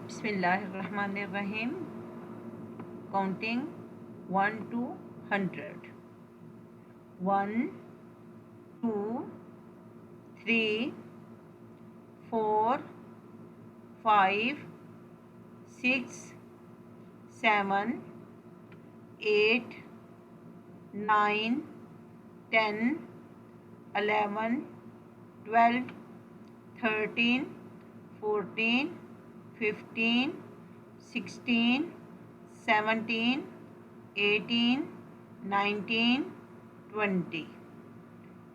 Bismillahirrahmanirrahim. Counting 1 to 100. 1, 2, 3, 4, 5, 6, 7, 8, 9, 10, 11, 12, 13, 14, 15, 16, 17, 18, 19, 20,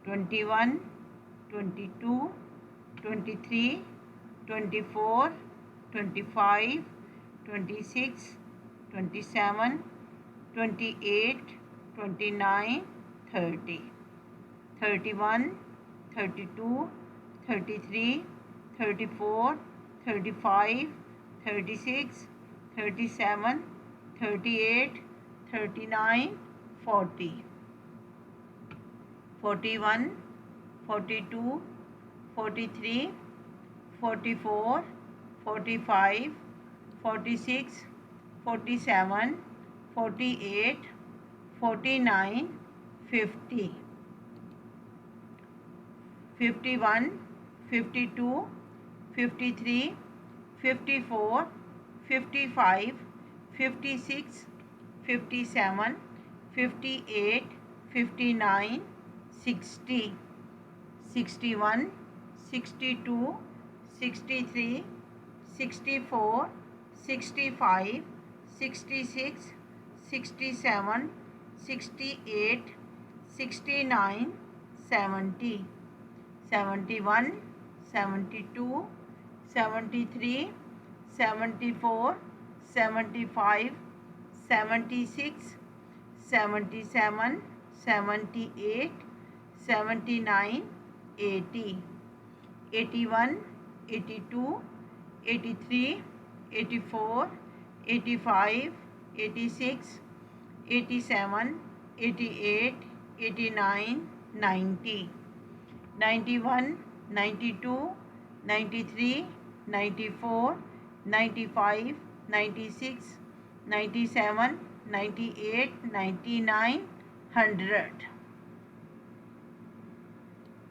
21, 22, 23, 24, 25, 26, 27, 28, 29, 30, 31, 32, 33, 34, 35, 36, 37, 38, 39, 40, 41, 42, 43, 44, 45, 46, 47, 48, 49, 50, 51, 52, 53, 54, 55, 56, 57, 58, 59, 60, 61, 62, 63, 64, 65, 66, 67, 68, 69, 70, 71, 72, 73, 74, 75, 76, 77, 78, 79, 80, 81, 82, 83, 84, 85, 86, 87, 88, 89, 90, 91, 92, 93, 94, 95, 96, 97, 98, 99, 100.